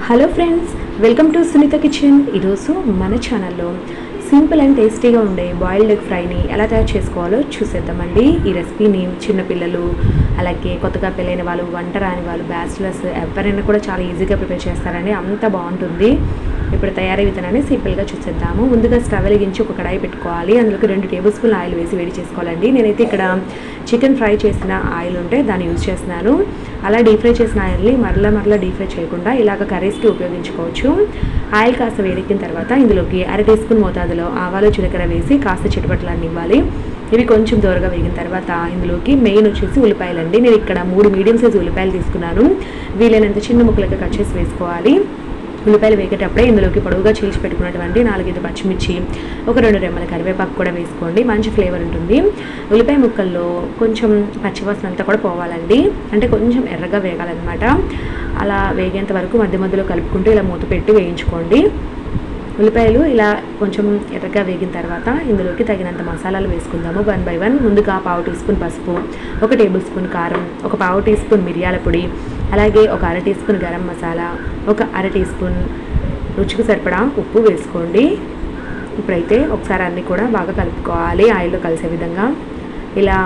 Hello friends, welcome to Sunitha kitchen. ఈరోజు మన ఛానల్లో సింపుల్ అండ్ టేస్టీగా ఉండే బాయిల్డ్ ఎగ్ ఫ్రైని ఎలా తయారు చేసుకోవాలో చూసేద్దామండి. ఈ రెసిపీని చిన్నపిల్లలు, అలాగే కొత్తగా పెళ్ళైన వాళ్ళు, వంట రాని వాళ్ళు, బ్యాచిలర్స్ ఎవరైనా కూడా చాలా ఈజీగా ప్రిపేర్ చేస్తారండి. అంత బాగుంటుంది. ఇప్పుడు తయారీ విధానాన్ని సింపుల్గా చూసేద్దాము. ముందుగా స్టవ్ వెలిగించి ఒక కడాయి పెట్టుకోవాలి. అందులోకి 2 టేబుల్ స్పూన్ ఆయిల్ వేసి వేడి చేసుకోవాలండి. నేనైతే ఇక్కడ చికెన్ ఫ్రై చేసిన ఆయిల్ ఉంటే దాన్ని యూజ్ చేస్తున్నాను. అలా డీప్ ఫ్రై చేసిన ఆయిల్ని మరలా డీప్ ఫ్రై చేయకుండా ఇలాగ కర్రీస్కి ఉపయోగించుకోవచ్చు. ఆయిల్ కాస్త వేడెక్కిన తర్వాత ఇందులోకి 1/2 టీ స్పూన్ మోతాదులో ఆవాలు, జీలకర్ర వేసి కాస్త చిటపటలన్నీ ఇవ్వాలి. ఇవి కొంచెం దూరగా వేగిన తర్వాత ఇందులోకి మెయిన్ వచ్చేసి ఉల్లిపాయలండి. నేను ఇక్కడ 3 మీడియం సైజు ఉల్లిపాయలు తీసుకున్నాను. వీలైనంత చిన్న ముక్కలుగా కట్ చేసి వేసుకోవాలి. ఉల్లిపాయలు వేగేటప్పుడే ఇందులోకి పొడవుగా చీల్చి పెట్టుకున్నటువంటి 4-5 పచ్చిమిర్చి, ఒక 2 రెమ్మల కరివేపాకు కూడా వేసుకోండి. మంచి ఫ్లేవర్ ఉంటుంది. ఉల్లిపాయ ముక్కల్లో కొంచెం పచ్చివాసన అంతా కూడా పోవాలండి. అంటే కొంచెం ఎర్రగా వేగాలన్నమాట. అలా వేగేంత వరకు మధ్య మధ్యలో కలుపుకుంటూ ఇలా మూత పెట్టి వేయించుకోండి. ఉల్లిపాయలు ఇలా కొంచెం ఎర్రగా వేగిన తర్వాత ఇందులోకి తగినంత మసాలాలు వేసుకుందాము 1 by 1. ముందుగా 1/2 టీ స్పూన్ పసుపు, 1 టేబుల్ స్పూన్ కారం, 1/2 టీ స్పూన్ మిరియాల పొడి, అలాగే 1/2 teaspoon garam masala, 1/2 teaspoon రుచికి సరిపడా ఉప్పు వేసుకోండి. ఇప్పుడైతే ఒకసారి అన్నీ కూడా బాగా కలుపుకోవాలి ఆయిల్లో కలిసే విధంగా. ఇలా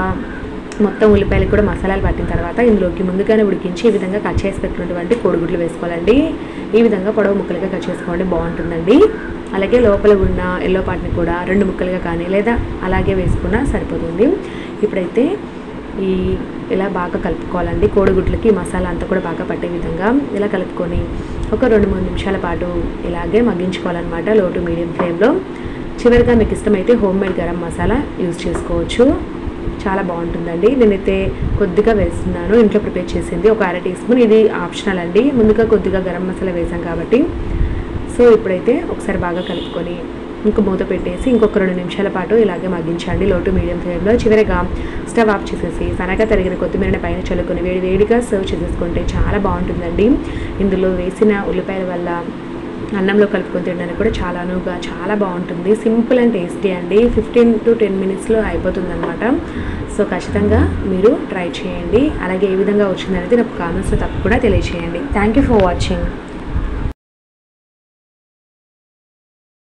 మొత్తం ఉల్లిపాయలు కూడా మసాలాలు పట్టిన తర్వాత ఇందులోకి ముందుగానే ఉడికించి ఈ విధంగా కట్ చేసి పెట్టినటువంటి కోడిగుడ్లు వేసుకోవాలండి. ఈ విధంగా పొడవు ముక్కలుగా కట్ చేసుకోండి, బాగుంటుందండి. అలాగే లోపల ఉన్న ఎల్లో పార్ట్ని కూడా 2 ముక్కలుగా కానీ లేదా అలాగే వేసుకున్నా సరిపోతుంది. ఇప్పుడైతే ఇలా బాగా కలుపుకోవాలండి. కోడిగుడ్లకి మసాలా అంతా కూడా బాగా పట్టే విధంగా ఇలా కలుపుకొని ఒక 2-3 నిమిషాల పాటు ఇలాగే మగ్గించుకోవాలన్నమాట, లో టు మీడియం ఫ్లేమ్లో. చివరిగా మీకు ఇష్టమైతే home made garam masala use చేసుకోవచ్చు. చాలా బాగుంటుందండి. నేనైతే కొద్దిగా వేస్తున్నాను, ఇంట్లో ప్రిపేర్ చేసింది, 1/2 టీ స్పూన్. ఇది ఆప్షనల్ అండి. ముందుగా కొద్దిగా గరం మసాలా వేసాం కాబట్టి. సో ఇప్పుడైతే ఒకసారి బాగా కలుపుకొని ఇంకో మూత పెట్టేసి ఇంకొక 2 నిమిషాల పాటు ఇలాగే మగ్గించండి, లో టు మీడియం ఫ్లేమ్లో. చివరిగా స్టవ్ ఆఫ్ చేసేసి సన్నగా తరిగిన కొత్తిమీరని పైన చల్లుకొని వేడిగా సర్వ్ చేసేసుకుంటే చాలా బాగుంటుందండి. ఇందులో వేసిన ఉల్లిపాయల వల్ల అన్నంలో కలుపుకొని తినడానికి కూడా చాలా అనువుగా చాలా బాగుంటుంది. సింపుల్ అండ్ టేస్టీ అండి. 15 to 10 మినిట్స్లో అయిపోతుంది అనమాట. సో ఖచ్చితంగా మీరు ట్రై చేయండి. అలాగే ఏ విధంగా వచ్చిందనేది నాకు కామెంట్స్లో తప్పకుండా తెలియజేయండి. Thank you for watching.